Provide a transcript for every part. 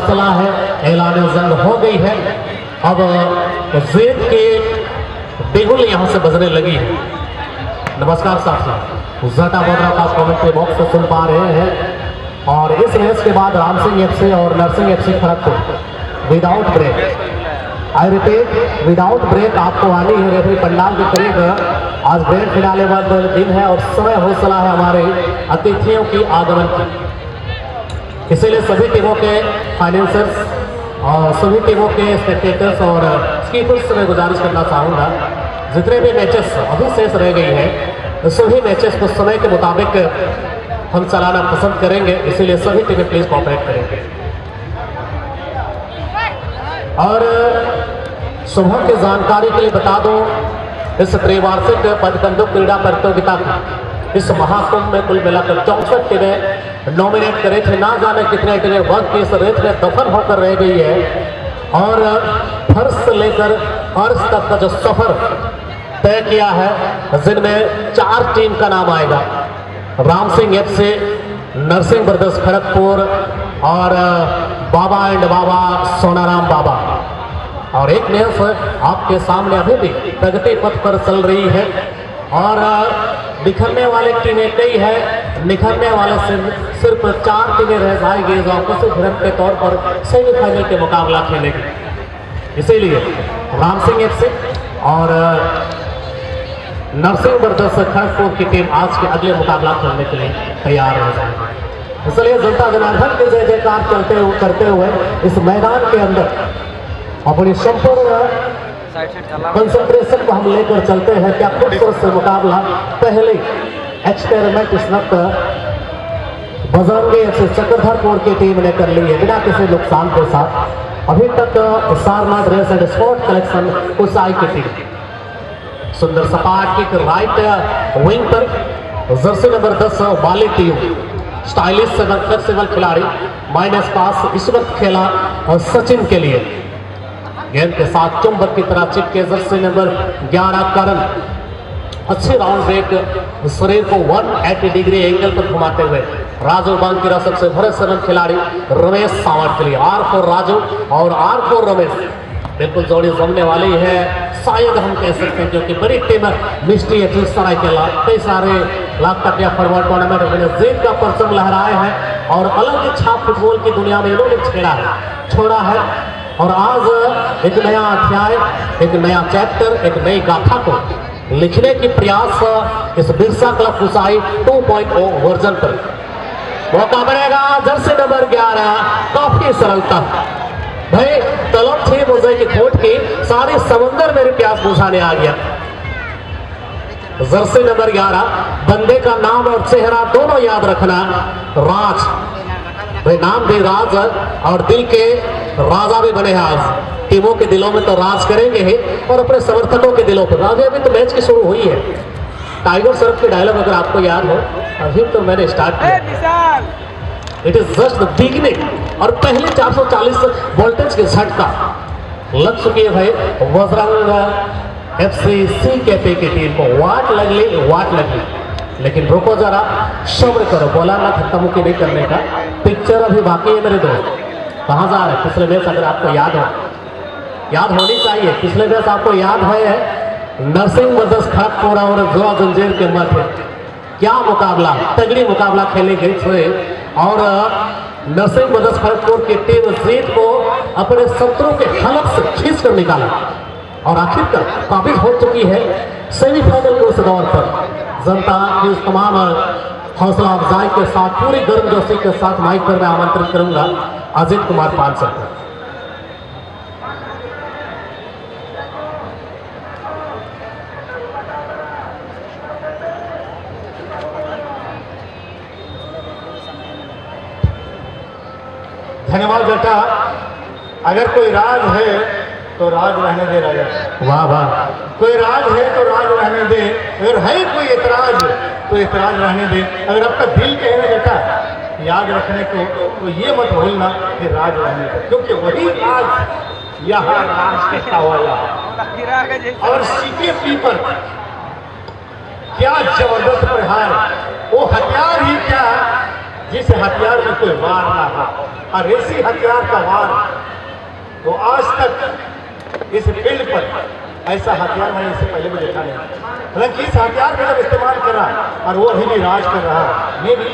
सलाह है, ऐलान जंग हो गई है। अब ज़ेद के बिगुल यहाँ से बजने लगी है। नमस्कार साथियों, जटा बोदरा का कमेंट्री बॉक्स से सुन पा रहे हैं। और इस मैच के बाद राम सिंह एफसी और Narsingh FC Kharagpur without break, I repeat without break आपको आनी है रेफरी पंडाल के करीब। आज ग्रैंड फिनाले वाला दिन है और समय हो चला है हमारे अतिथियों की आगमन की। इसीलिए सभी टीमों के फाइनेंसर्स और सभी टीमों के स्पेक्टेटर्स और स्कीपर्स से मैं गुजारिश करना चाहूँगा, जितने भी मैचेस अभी शेष रह गई हैं सभी मैचेस को समय के मुताबिक हम चलाना पसंद करेंगे, इसीलिए सभी टीमें प्लीज कोऑपरेट करेंगे। और सुबह की जानकारी के लिए बता दूं, इस त्रैवार्षिक पदकंडक क्रीड़ा प्रतियोगिता की इस महाकुंभ में कुल मिलाकर 64 टीमें नॉमिनेट करे थे। ना जाने कितने टीमें वक्त की इस रेत में दफन होकर रह गई है और फर्श से लेकर अर्श तक का जो सफर तय किया है, जिनमें 4 टीम का नाम आएगा। राम सिंह एफसी, नरसिंह ब्रदर्स खड़गपुर और बाबा एंड बाबा सोनाराम बाबा। और एक न्यूज़ आपके सामने अभी भी प्रगति पथ पर चल रही है और निखरने वाले टीमें कई है, निखरने वाले सिर्फ 4 टीमें रह जाएगी जो आपस में के तौर पर सेमीफाइनल के मुकाबला खेलेगी। इसीलिए राम सिंह एफसी और नरसिंह ब्रदर्स खड़गपुर की टीम आज के अगले मुकाबला खेलने के लिए तैयार हो जाएगी। इसलिए जनता जनार्दन के जय जयकार करते हुए इस मैदान के अंदर अपनी संपूर्ण कंसंट्रेशन को हम लेकर चलते हैं। क्या खूबसूरत से मुकाबला पहले एक्सपेरिमेंट इस वक्त बजरंगी से चक्रधरपुर की टीम ने कर ली है बिना किसी नुकसान के साथ। अभी तक Sarnath race and sport collection कुसाई की टीम सुंदर सपाट की राइट विंग पर जर्सी नंबर 10 वाली टीम स्टाइलिश फ्लेक्सिबल खिलाड़ी माइनस पास इस वक्त खेला और सचिन के लिए गेंद के साथ चुंबक की तरह चिपके जर्सी नंबर 11 करण अच्छे राउंड ब्रेक शरीर को 180 डिग्री एंगल पर घुमाते हुए राजू बांग की रसद से भरे सरन खिलाड़ी रमेश सावंत के लिए R4 राजू और R4 रमेश बिल्कुल जोड़ी जमने वाली है, शायद हम कह सकते हैं, क्योंकि बड़ी टीम मिस्ट्री एथलेटिक्स सरायकेला कई सारे लाख टकिया फुटबॉल टूर्नामेंट में जीत का परचम लहराए हैं और अलग छाप फुटबॉल की दुनिया में इन्होंने छोड़ा है। और आज एक नया अध्याय, एक नया चैप्टर, एक नई गाथा को लिखने की प्रयास इस बिरसा क्लब कुसाई 2.0 वर्जन पर मौका मिलेगा। जर्सी नंबर 11 काफी सरलता भाई तलब थी मुझे की खोट की सारी समंदर मेरी प्यास बुझाने आ गया। जर्सी नंबर 11 बंदे का नाम और चेहरा दोनों याद रखना, राज भाई नाम भी राज और दिल के राजा भी बने हैं। आज टीमों के दिलों में तो राज करेंगे ही और अपने समर्थकों के दिलों पर। अभी तो मैच की शुरू हुई है। टाइगर श्रॉफ की डायलॉग अगर आपको याद हो, अभी तो मैंने स्टार्ट किया, it is just the beginning. और पहले 440 वोल्टेज के झटका लग चुकी है भाई बजरंग एफसी सी कैफे की टीम को। वाट लगली लेकिन रुको जरा, सब्र करो, बोला ना धक्का मुक्की नहीं करने का। पिक्चर अभी बाकी है मेरे दोस्त। कहाँ जा रहे हैं? पिछले मैच अगर आपको याद होनी चाहिए, पिछले मैच आपको याद है नरसिंह ब्रदर्स खड़गपुर और जुआ जंजीर के मध्य क्या मुकाबला, तगड़ी मुकाबला खेले गए थे और नरसिंह ब्रदर्स खड़गपुर की टीम जीत को अपने शत्रु के हलक से खींच कर निकाला और आखिरकार काबिज हो चुकी है सेमीफाइनल के उस दौर पर। जनता की उस तमाम हौसला अफजाई के साथ पूरी गर्मजोशी के साथ माइक पर मैं आमंत्रित करूंगा अजित कुमार पान सर को। धन्यवाद बेटा। अगर कोई राज है तो राज रहने दे राजा। वाह वाह। कोई राज है तो राज रहने दे, अगर है कोई इतराज तो इतराज रहने दे। अगर आपका दिल कहे ना बेटा याद रखने को तो ये मत भूलना कि राज रहने दे, क्योंकि वही राज यहाँ राज कहता हुआ और CKP पर क्या जबरदस्त प्रहार, वो हथियार ही क्या जिस हथियार में कोई वार ना हो। और ऐसी हथियार का वार वो आज तक इस फील्ड पर ऐसा हथियार मैंने इससे पहले भी देखा नहीं। हालांकि इस हथियार का जब इस्तेमाल करा और वो अभी भी राज कर रहा, ये भी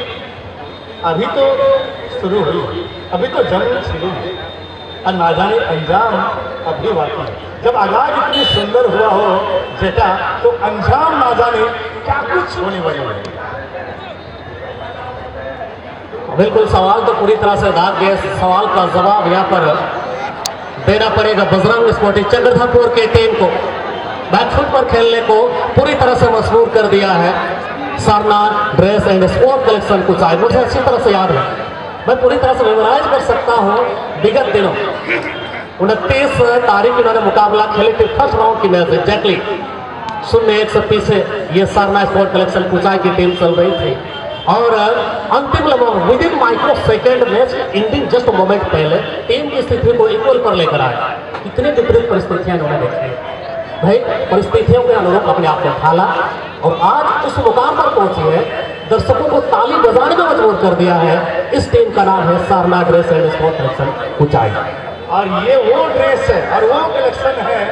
अभी तो शुरू हुई, अभी तो जंग शुरू हुई और ना जाने अंजाम अभी बाकी है। जब आगाज इतनी सुंदर हुआ हो जेठा, तो अंजाम ना जाने क्या कुछ होने वाले है। बिल्कुल, सवाल तो पूरी तरह से दाग गया। सवाल का जवाब यहाँ पर देना पड़ेगा बजरंग स्पोर्टिंग चक्रधरपुर के टीम को। बैकफुट पर खेलने को पूरी तरह से मजबूर कर दिया है Sarnath dress and sport collection कुछ आज मुझे अच्छी तरह से याद है, मैं पूरी तरह से मेमोराइज कर सकता हूँ। विगत दिनों 29 तारीख इन्होंने मुकाबला खेले थे, फर्स्ट राउंड की मैच एग्जैक्टली 0-1 से पीछे ये सारनाथ स्पोर्ट कलेक्शन कुचाई की टीम चल रही थी और अंतिम लम्हा with in micro second match ending just moment पहले टीम की स्थिति को इक्वल पर लेकर आए। इतनी विपरीत परिस्थितियां इन्होंने देखी भाई, परिस्थितियों के अनुरूप अपने आप को ढाला और आज उस मुकाम पर पहुंची है, दर्शकों को ताली बजाने में मजबूर कर दिया है। इस टीम का नाम है Sarnath dress and sport collection Kuchai और ये वो ड्रेस है और वो कलेक्शन है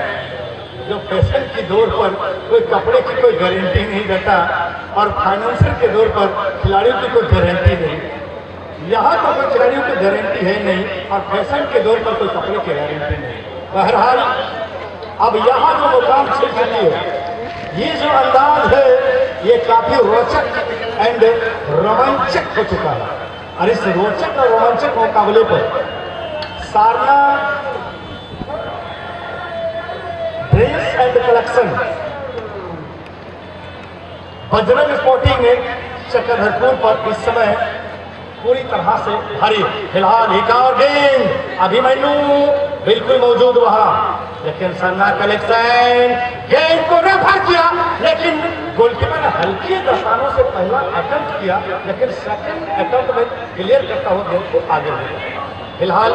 जो फैशन की दौर पर कोई कपड़े की कोई गारंटी नहीं देता और फाइनेंशियल के दौर पर खिलाड़ियों की कोई गारंटी नहीं। यहाँ तो कोई खिलाड़ियों की गारंटी है नहीं और फैशन के दौर पर कोई कपड़े की गारंटी नहीं। बहरहाल अब यहाँ जो मुकाम छिड़ चुकी है, ये जो अंदाज है ये काफी रोचक एंड रोमांचक हो चुका है और इस रोचक और रोमांचक मुकाबले पर Sarnath dress and collection Bajrang sporting Chakradharpur पर इस समय पूरी तरह से भारी। फिलहाल एक और गेंद अभिमन्यु बिल्कुल मौजूद वहां, लेकिन सारनाथ कलेक्शन गेंद को रफा किया, लेकिन गोलकीपर ने हल्के दस्तानों से पहला अटेम्प्ट किया, लेकिन सेकंड अटेम्प्ट में क्लियर करता हुआ गेंद को आगे बढ़ा। फिलहाल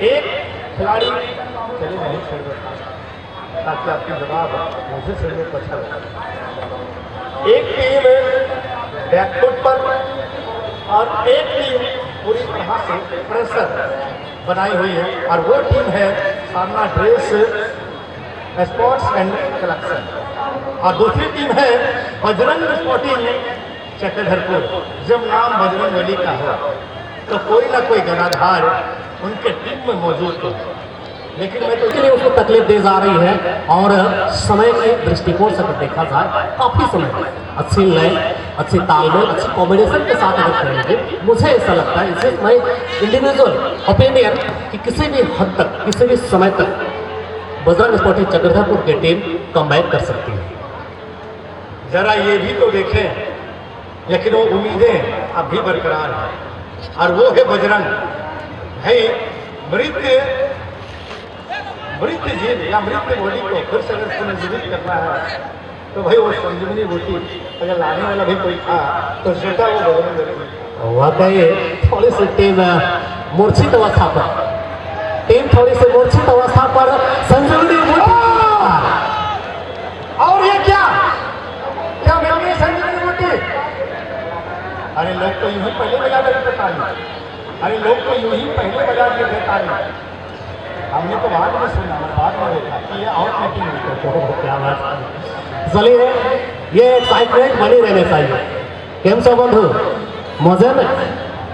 एक खिलाड़ी चले नहीं छोड़ देता ताकि आपकी जवाब मुझे सुनने को अच्छा लगे। एक टीम बैकफुट पर और एक टीम पूरी तरह से प्रेशर बनाई हुई है और वो टीम है Sarnath dress sports and collection और दूसरी टीम है बजरंग स्पोर्टिंग चक्रधरपुर। जब नाम बजरंग बली का हो तो कोई ना कोई गदाधार उनके टीम में मौजूद हो, लेकिन मैं तो इसलिए उसको तकलीफ दी जा रही है और समय के दृष्टिकोण से अगर देखा जाए काफी समय अच्छी लाइन, अच्छी तालमेल, अच्छी कॉम्बिनेशन के साथ अगर खेलेंगे, मुझे ऐसा लगता है इसे मैं इंडिविजुअल ओपिनियन कि किसी भी हद तक किसी भी समय तक बजरंग स्पोर्टिंग चक्रधरपुर की टीम कमबैक कर सकती है। जरा ये भी तो देखें, लेकिन वो उम्मीदें अब भी बरकरार है और वो है बजरंग भाई। मृत जीव या मृत बॉडी को फिर से अगर पुनर्जीवित करना है तो भाई वो संजीवनी बूटी अगर लाने वाला भी कोई था तो जेठा वो बजरंग बली। वाकई थोड़ी सी टीम मूर्छित अवस्था पर संजीवनी बूटी और ये क्या मिल गई संजीवनी बूटी? अरे लोग तो यूं ही पहले बजा देते ताली, अरे लोग तो यूं ही पहले बजा देते ताली। हमने तो बाद में सुना, बाद में देखा कि ये आउट मीटिंग हुई। क्या बात चलिए, ये एक्साइटमेंट बनी रहने चाहिए। केम सो बंधु मजे में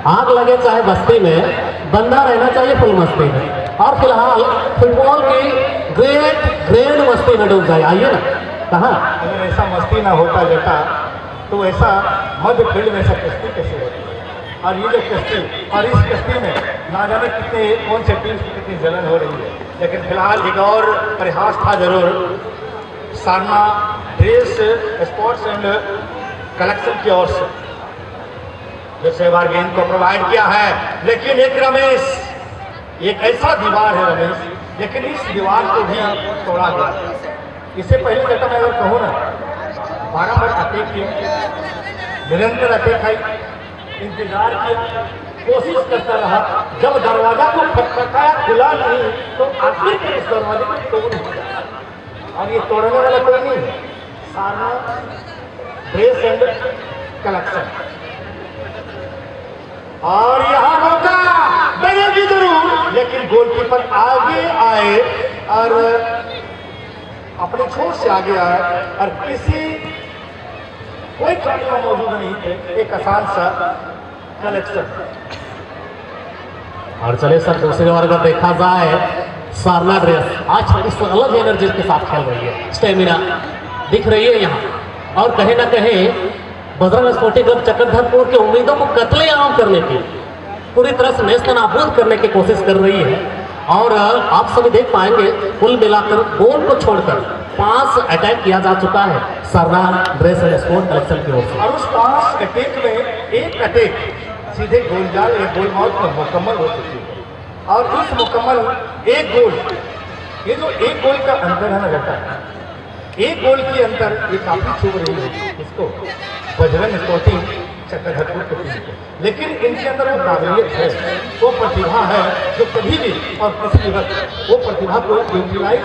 आग लगे चाहे बस्ती में, बंदा रहना चाहिए फुल मस्ती में। और फिलहाल फुटबॉल की ग्रेट मस्ती में डूब जाए। आइए ना, कहाँ अगर ऐसा मस्ती ना होता जेठा तो ऐसा मध्य फील्ड में ऐसा कश्ती कैसे होती? और ये जो कश्ती और इस कश्ती में ना जाने कितने कौन से टीम की कितनी जलन हो रही है, लेकिन फिलहाल एक और प्रयास था जरूर Sarnath dress sports and collection की ओर से, जो सहवाग गेंद को प्रोवाइड किया है, लेकिन एक रमेश एक ऐसा दीवार है रमेश, लेकिन इस दीवार को भी तोड़ा गया। इससे पहले जैसा मैं अगर कहूँ ना, बारम्बार अटैक किया, निरंतर अटैक आई, इंतजार किया, कोशिश करता रहा, जब दरवाजा को खटखटाया खुला नहीं तो आखिर इस दरवाजे को तोड़ दिया। और ये तोड़ने वाला कोई नहीं है, सारनाथ ड्रेस एंड कलेक्शन। और यहाँ मौका बनेगी जरूर, लेकिन गोलकीपर आगे आए और अपने छोर से आगे आए और कोई खिलाड़ी मौजूद नहीं थे। एक आसान सा कलेक्शन। और चले सर दूसरी ओर अगर देखा जाए सारना ड्रेस आज इस अलग एनर्जी के साथ खेल रही है, स्टेमिना दिख रही है यहाँ। और कहीं ना कहीं बजरंग स्पोर्टिंग क्लब चक्रधरपुर की उम्मीदों को कत्लेआम करने की पूरी तरह से नेस्तनाबूद करने की कोशिश कर रही है। और आप सभी देख पाएंगे कुल मिलाकर गोल को छोड़कर 5 अटैक किया जा चुका है सारना ड्रेस एंड स्पोर्ट कलेक्शन की ओर से। और उस 5 अटैक में एक अटैक सीधे गोलजाल या गोल माउथ पर मुकम्मल हो चुकी है। और उस मुकम्मल एक गोल, ये जो एक गोल का अंतर है ना बेटा, एक गोल के अंतर ये काफी छू रही है इसको बजरंग स्पोर्टिंग चक्रधरपुर की टीम को। लेकिन इनके अंदर वो काबिलियत है, वो प्रतिभा है जो कभी भी और किसी भी वक्त वो प्रतिभा को यूटिलाइज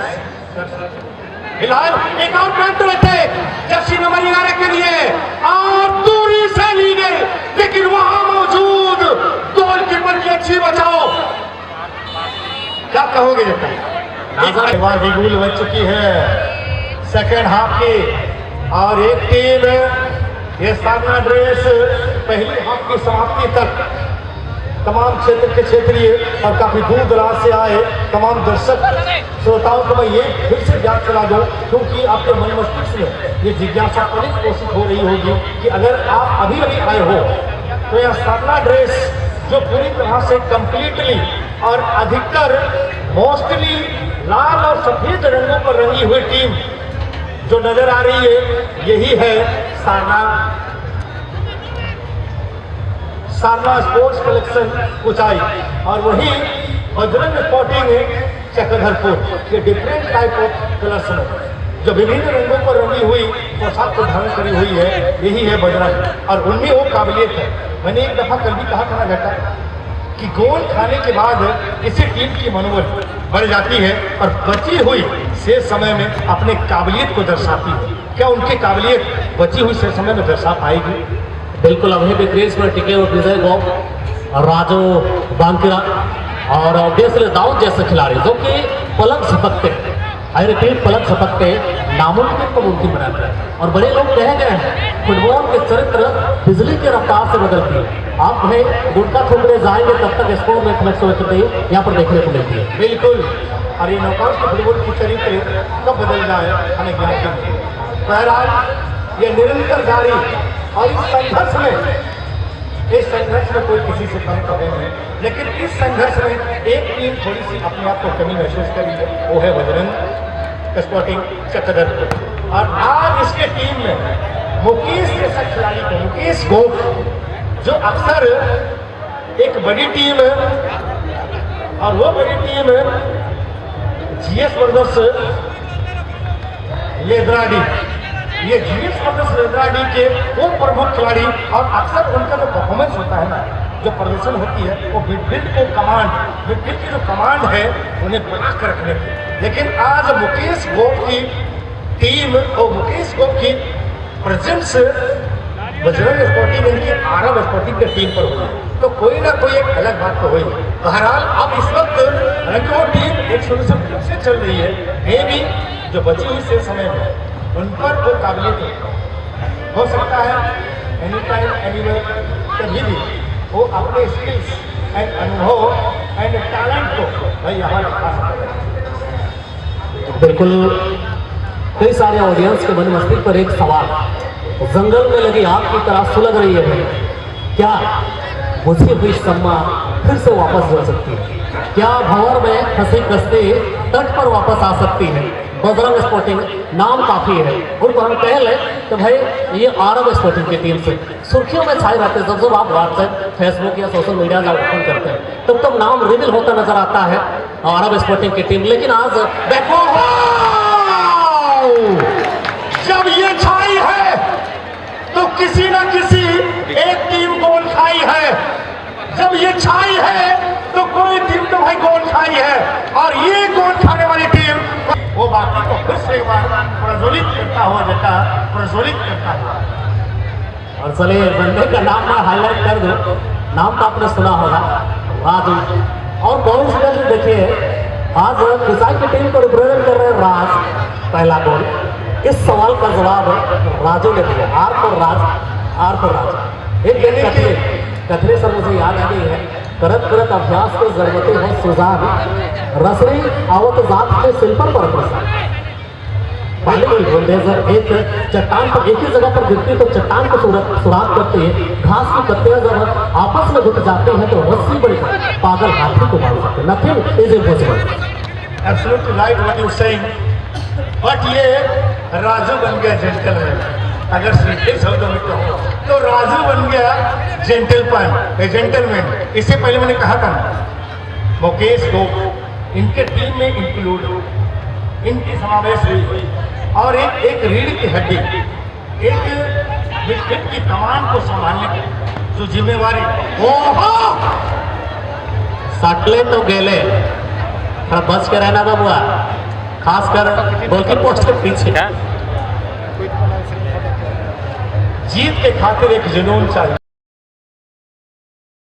कर सकते हैं। फिलहाल एक और काउंटर अटैक जर्सी नंबर 11 के लिए और दूरी से ली गई, लेकिन वहां मौजूद गोलकीपर की अच्छी बचाओ। क्या कहोगे जब भी गोल बच चुकी है सेकेंड हाफ की। और एक टीम ये सारना ड्रेस पहली हाफ की समाप्ति तक तमाम क्षेत्र के क्षेत्रीय और काफी दूर दराज से आए तमाम दर्शक श्रोताओं को मैं ये फिर से याद करा दूं, क्योंकि आपके मन मस्तिष्क में ये जिज्ञासा अनेक पोषित हो रही होगी कि अगर आप अभी अभी आए हो तो यह सारना ड्रेस जो पूरी तरह से कंप्लीटली और अधिकतर मोस्टली लाल और सफेद रंगों पर रंगी हुई टीम जो नजर आ रही है, यही है सारना स्पोर्ट्स कलेक्शन ऊंचाई। और वही बजरंग स्पोर्टिंग चक्रधरपुर ये डिफरेंट टाइप ऑफ कलर्स में जो विभिन्न रंगों पर रंगी हुई पोशाक को धारण करी हुई है, यही है बजरंग। और उनमें वो काबिलियत है। मैंने एक दफा कल भी कहा था ना बेटा कि गोल खाने के बाद किसी टीम की मनोबल बढ़ जाती है और बची हुई शेष समय में अपने काबिलियत को दर्शाती है। क्या उनकी काबिलियत बची हुई शेष समय में दर्शा पाएगी? बिल्कुल अभी भी क्रीज पर टिके हुए विजय गौप, राजू बांकिरा और ऑब्वियसली दाऊद जैसे खिलाड़ी जो कि पलक झपकते, आई रिपीट पलक झपकते नामुमकिन को मुमकिन बनाते हैं। और बड़े लोग कहे गए हैं फुटबॉल के चरित्र बिजली के रफ्तार से बदलती है। आप भाई गुटका ठोकरे जाएंगे तब तक स्कोर में कनेक्ट होती है यहाँ पर देखने को मिलती है। बिल्कुल। और ये नौकाश के फुटबॉल की चरित्र कब बदल जाए हमें ज्ञान नहीं। बहरहाल ये निरंतर जारी और इस संघर्ष में कोई किसी से कम कदम नहीं, लेकिन इस संघर्ष में एक टीम थोड़ी सी अपने आप को कमी महसूस करी है, वो है बजरंग स्पोर्टिंग चक्रधरपुर। और आज इसके टीम में मुकेश जैसा खिलाड़ी को, मुकेश गोप, जो अक्सर एक बड़ी टीम और वो बड़ी टीम जीएस ब्रदर्स लेदराडी, ये जीएस ब्रदर्स लेदराडी के वो प्रमुख खिलाड़ी और अक्सर उनका जो परफॉर्मेंस होता है ना, जो प्रदर्शन होती है, वो मिडफील्ड को मिडफील्ड की जो कमांड है उन्हें बना कर रखने की। लेकिन आज मुकेश गोप की टीम और मुकेश गोप की प्रेजेंस बजरंग स्पोर्टिंग इनकी आरब स्पोर्टिंग की टीम पर हुई, तो कोई ना कोई एक अलग बात तो हुई। बहरहाल अब इस वक्त वो टीम एक सोल्यूशन फिर से चल रही है, ये भी जो बची हुई से समय में उन पर वो काबिलियत हो सकता है एनी टाइम एनीवेयर कभी भी वो अपने स्किल्स एंड अनुभव एंड टैलेंट को भाई यहाँ दिखा सकते हैं। बिल्कुल कई सारे ऑडियंस के मन मस्तिष्क पर एक सवाल जंगल में लगी आग की तरह सुलग रही है भाई, क्या बुझी हुई शम्मा फिर से वापस जल सकती है? क्या भंवर में फंसी कश्ती तट पर वापस आ सकती है? बजरंग स्पोर्टिंग नाम काफी है, उनको हम कह लें तो भाई ये आरब स्पोर्टिंग की टीम से सुर्खियों में छाए रहते हैं। जब आप व्हाट्सएप फेसबुक या सोशल मीडिया का ओपन करते हैं तब नाम रिवील होता नजर आता है आरब स्पोर्टिंग की टीम। लेकिन आज देखो जब ये छाई है तो किसी न किसी एक टीम गोल खाई है, जब ये छाई है तो कोई टीम तो भाई गोल खाई है, और ये गोल खाने वाली टीम वो बाकी को फिर से एक बार प्रज्वलित करता हुआ बेटा, प्रज्वलित करता हुआ। और चलिए बंदे का नाम मैं हाईलाइट कर दूं, नाम तो आपने सुना होगा, राजू। और कोइंसिडेंस देखिए, आज कुसाई की टीम को रिप्रेजेंट कर रहे हैं राज, पहला गोल। इस सवाल का जवाब राजू ने दिया, आर फॉर राज। एक कथरे सर मुझे याद आ गई है, करत करत अभ्यास के जरूरतें हो सुजान, रसरी आवत जात के शिल्पर पर प्रसाद। पहले कोई बुलडोजर एक चट्टान पर एक ही जगह पर गिरती तो चट्टान को सुराख करती है, घास की पत्तियां जब आपस में घुट जाती हैं तो रस्सी बड़ी पागल हाथी को मार सकते। Nothing is impossible. Absolutely right what you saying, but ये राजू बन गया जेंटलमैन। अगर सीधे शब्दों में कहो तो राजू बन गया जेंटलमैन। इससे पहले मैंने कहा था मुकेश को इनके टीम में इंक्लूड, इनकी समावेश हुई और एक रीढ़ की हड्डी, एक विकेट की कमान को संभालने की जो जिम्मेवारी, सटले तो गेले, थोड़ा बच के रहना बाबुआ, खासकर गोलकीपर पोस्ट के पीछे। जीत के खातिर एक जुनून चाहिए।